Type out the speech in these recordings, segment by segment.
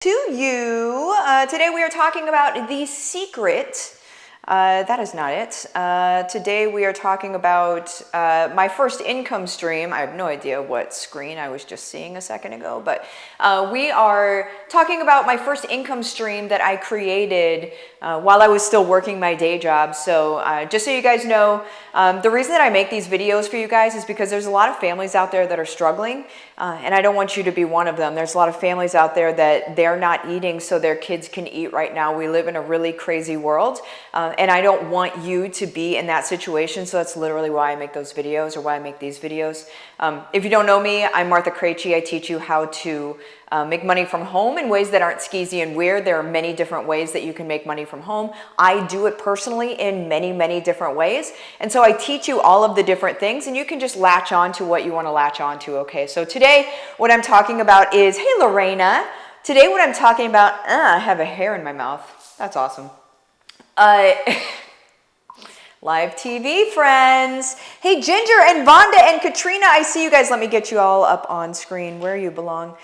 To you. Today we are talking about the secret. That is not it. Today we are talking about my first income stream. I have no idea what screen I was just seeing a second ago, but we are talking about my first income stream that I created while I was still working my day job. So just so you guys know, the reason that I make these videos for you guys is because there's a lot of families out there that are struggling, and I don't want you to be one of them. There's a lot of families out there that they're not eating so their kids can eat right now. We live in a really crazy world, and I don't want you to be in that situation. So that's literally why I make those videos, or why I make these videos. If you don't know me, I'm Martha Krejci. I teach you how to make money from home in ways that aren't skeezy and weird. There are many different ways that you can make money from home. I do it personally in many, many different ways. And so I teach you all of the different things, and you can just latch on to what you want to latch on to, okay? So today, what I'm talking about is, hey, Lorena. Today, what I'm talking about, I have a hair in my mouth. That's awesome. Live TV friends. Hey, Ginger and Vonda and Katrina, I see you guys. Let me get you all up on screen where you belong.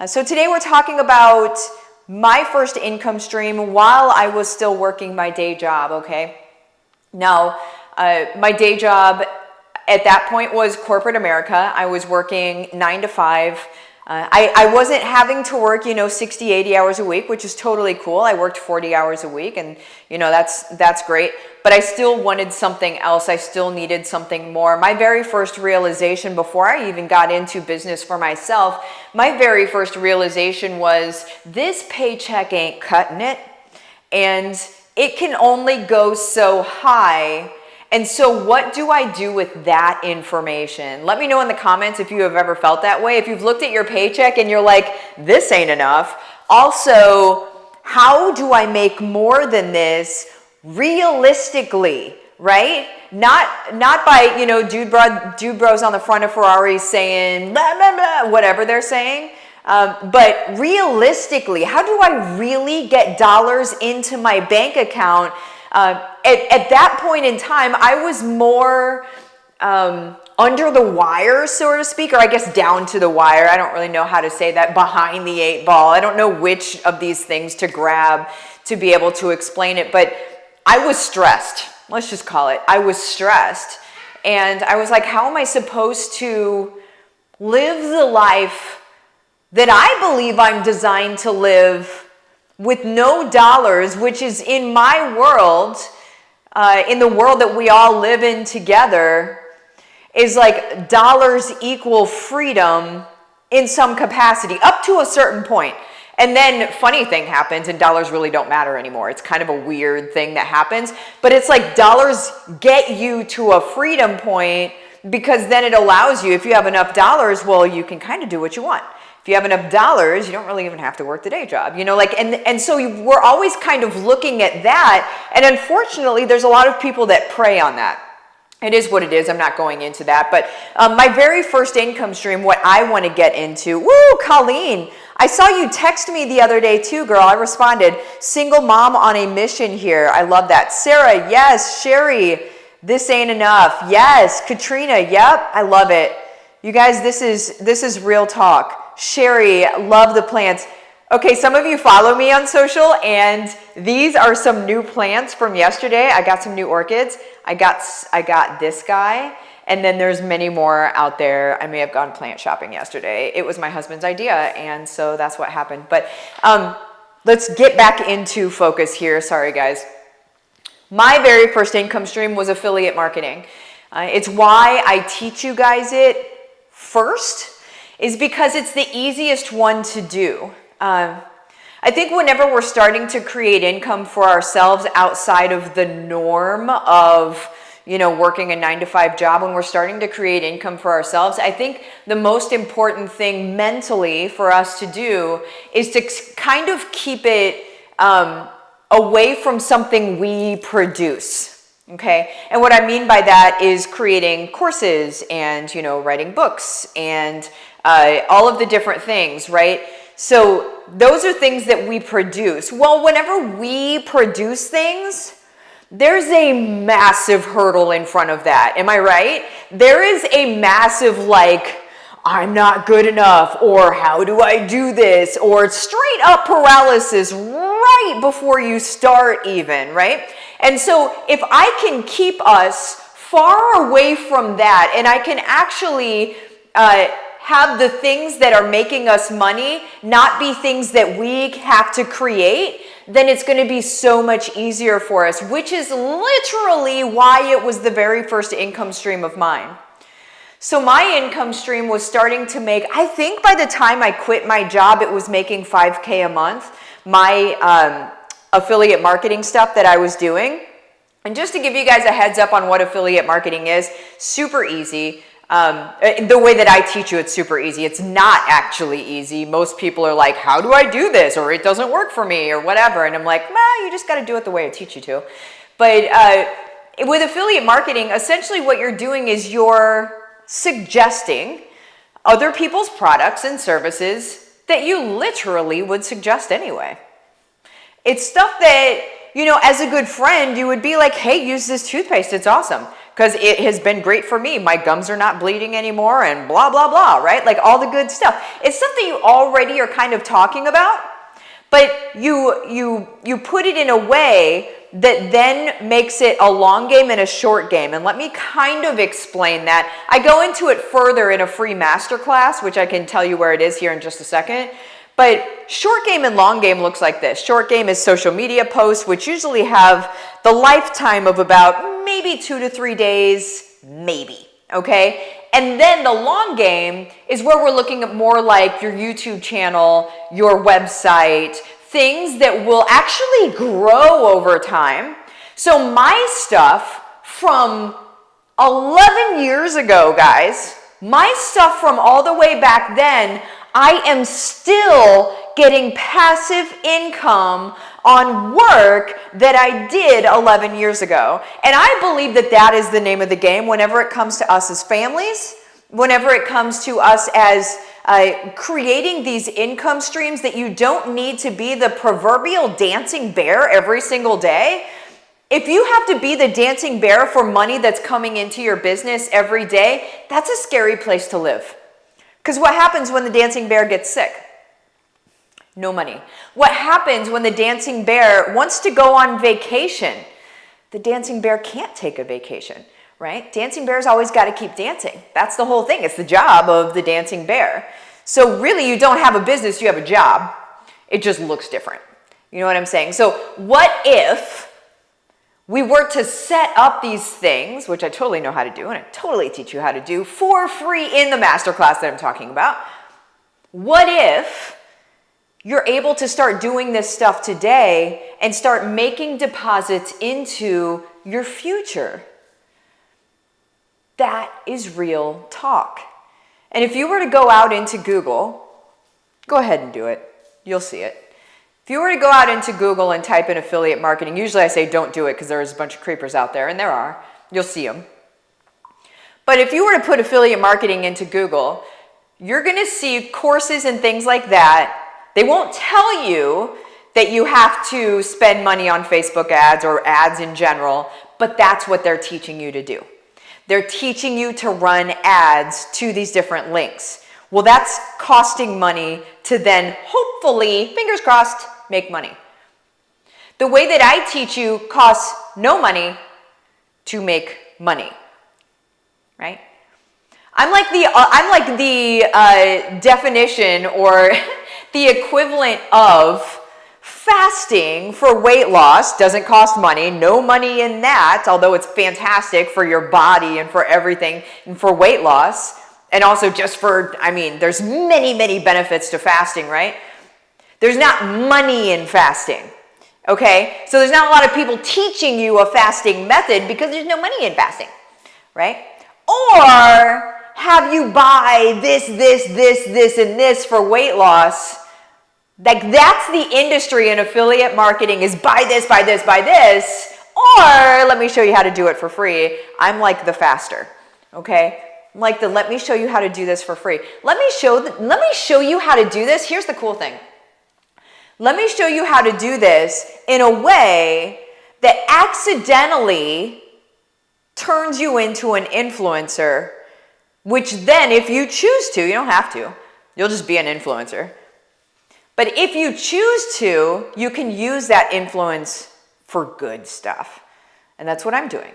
So today we're talking about my first income stream while I was still working my day job, okay? Now, my day job at that point was corporate America. I was working 9 to 5. I wasn't having to work, 60, 80 hours a week, which is totally cool. I worked 40 hours a week, and, that's great. But I still wanted something else. I still needed something more. My very first realization before I even got into business for myself, my very first realization was this paycheck ain't cutting it, and it can only go so high. And so what do I do with that information? Let me know in the comments if you have ever felt that way. If you've looked at your paycheck and you're like, this ain't enough. Also, how do I make more than this realistically, right? Not by, dude bros on the front of Ferraris saying blah, blah, blah, whatever they're saying. But realistically, how do I really get dollars into my bank account? At that point in time, I was more under the wire, so to speak, or I guess down to the wire. I don't really know how to say that, behind the 8 ball. I don't know which of these things to grab to be able to explain it, but I was stressed. Let's just call it. I was stressed. And I was like, how am I supposed to live the life that I believe I'm designed to live with no dollars, which is in my world, in the world that we all live in together, is like dollars equal freedom in some capacity, up to a certain point. And then funny thing happens and dollars really don't matter anymore. It's kind of a weird thing that happens, but it's like dollars get you to a freedom point, because then it allows you, if you have enough dollars, well, you can kind of do what you want. If you have enough dollars, you don't really even have to work the day job, and so we're always kind of looking at that. And unfortunately, there's a lot of people that prey on that. It is what it is. I'm not going into that. But my very first income stream, what I want to get into, woo, Colleen, I saw you text me the other day too, girl. I responded, single mom on a mission here. I love that. Sarah, yes. Sherry, this ain't enough. Yes. Katrina, yep. I love it. You guys, this is real talk. Sherry, love the plants. Okay, some of you follow me on social, and these are some new plants from yesterday. I got some new orchids. I got this guy, and then there's many more out there. I may have gone plant shopping yesterday. It was my husband's idea, and so that's what happened. But let's get back into focus here. Sorry, guys. My very first income stream was affiliate marketing. It's why I teach you guys it first, is because it's the easiest one to do. I think whenever we're starting to create income for ourselves outside of the norm of, working a 9 to 5 job, when we're starting to create income for ourselves, I think the most important thing mentally for us to do is to kind of keep it away from something we produce. Okay, and what I mean by that is creating courses and, writing books and all of the different things, right? So those are things that we produce. Well, whenever we produce things, there's a massive hurdle in front of that. Am I right? There is a massive, I'm not good enough, or how do I do this, or straight up paralysis right before you start even, right? And so if I can keep us far away from that, and I can actually have the things that are making us money not be things that we have to create, then it's going to be so much easier for us, which is literally why it was the very first income stream of mine. So my income stream was starting to make, I think by the time I quit my job, it was making $5K a month, my affiliate marketing stuff that I was doing. And just to give you guys a heads up on what affiliate marketing is, super easy. The way that I teach you, it's super easy. It's not actually easy. Most people are like, how do I do this? Or it doesn't work for me or whatever. And I'm like, well, you just got to do it the way I teach you to. But with affiliate marketing, essentially what you're doing is you're suggesting other people's products and services that you literally would suggest anyway. It's stuff that, you know, as a good friend, you would be like, hey, use this toothpaste. It's awesome because it has been great for me. My gums are not bleeding anymore and blah, blah, blah, right? Like all the good stuff. It's stuff that you already are kind of talking about, but you put it in a way that then makes it a long game and a short game. And let me kind of explain that. I go into it further in a free masterclass, which I can tell you where it is here in just a second. But short game and long game looks like this. Short game is social media posts, which usually have the lifetime of about maybe 2 to 3 days, maybe, okay? And then the long game is where we're looking at more like your YouTube channel, your website, things that will actually grow over time. So my stuff from 11 years ago, guys, my stuff from all the way back then, I am still getting passive income on work that I did 11 years ago. And I believe that that is the name of the game whenever it comes to us as families, whenever it comes to us as creating these income streams that you don't need to be the proverbial dancing bear every single day. If you have to be the dancing bear for money that's coming into your business every day, that's a scary place to live. Because what happens when the dancing bear gets sick? No money. What happens when the dancing bear wants to go on vacation? The dancing bear can't take a vacation, right? Dancing bears always got to keep dancing. That's the whole thing. It's the job of the dancing bear. So really, you don't have a business, you have a job. It just looks different. You know what I'm saying? So what if we were to set up these things, which I totally know how to do, and I totally teach you how to do for free in the masterclass that I'm talking about. What if you're able to start doing this stuff today and start making deposits into your future? That is real talk. And if you were to go out into Google, go ahead and do it. You'll see it. If you were to go out into Google and type in affiliate marketing, usually I say don't do it because there's a bunch of creepers out there, and there are. You'll see them. But if you were to put affiliate marketing into Google, you're going to see courses and things like that. They won't tell you that you have to spend money on Facebook ads or ads in general, but that's what they're teaching you to do. They're teaching you to run ads to these different links. Well, that's costing money to then hopefully, fingers crossed, make money. The way that I teach you costs no money to make money, right? I'm like the definition or the equivalent of fasting for weight loss. Doesn't cost money, no money in that, although it's fantastic for your body and for everything and for weight loss. And also just for, I mean, there's many, many benefits to fasting, right? There's not money in fasting, okay? So there's not a lot of people teaching you a fasting method because there's no money in fasting, right? Or have you buy this, and this for weight loss. Like that's the industry in affiliate marketing is buy this. Or let me show you how to do it for free. I'm like the faster, okay? Like let me show you how to do this for free. Let me show you how to do this. Here's the cool thing. Let me show you how to do this in a way that accidentally turns you into an influencer which then if you choose to, you don't have to, you'll just be an influencer. But if you choose to, you can use that influence for good stuff. And that's what I'm doing.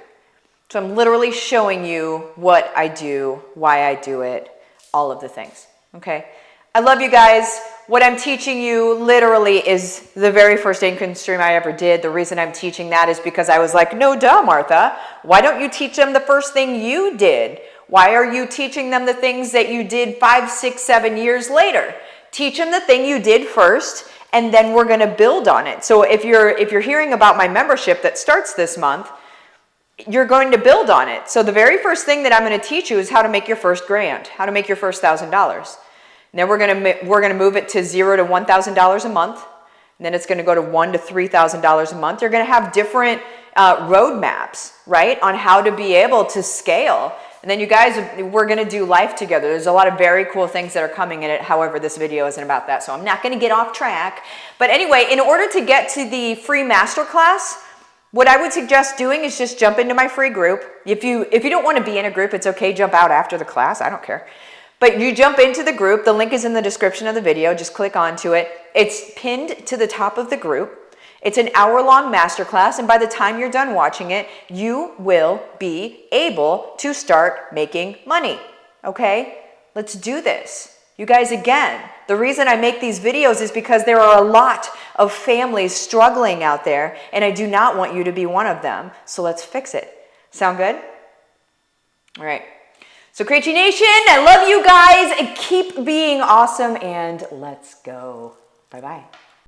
So I'm literally showing you what I do, why I do it, all of the things, okay? I love you guys. What I'm teaching you literally is the very first income stream I ever did. The reason I'm teaching that is because I was like, no duh, Martha. Why don't you teach them the first thing you did? Why are you teaching them the things that you did 5, 6, 7 years later? Teach them the thing you did first, and then we're gonna build on it. So if you're hearing about my membership that starts this month, you're going to build on it. So the very first thing that I'm going to teach you is how to make your first grand, how to make your first $1,000. Then we're going to move it to $0 to $1,000 a month. And then it's going to go to $1,000 to $3,000 a month. You're going to have different roadmaps, right, on how to be able to scale. And then you guys, we're going to do life together. There's a lot of very cool things that are coming in it. However, this video isn't about that, so I'm not going to get off track. But anyway, in order to get to the free masterclass, what I would suggest doing is just jump into my free group. If you don't want to be in a group, it's okay. Jump out after the class. I don't care. But you jump into the group. The link is in the description of the video. Just click onto it. It's pinned to the top of the group. It's an hour-long masterclass, and by the time you're done watching it, you will be able to start making money. Okay? Let's do this. You guys, again, the reason I make these videos is because there are a lot of families struggling out there, and I do not want you to be one of them. So let's fix it. Sound good? All right. So Creachi Nation, I love you guys. Keep being awesome, and let's go. Bye-bye.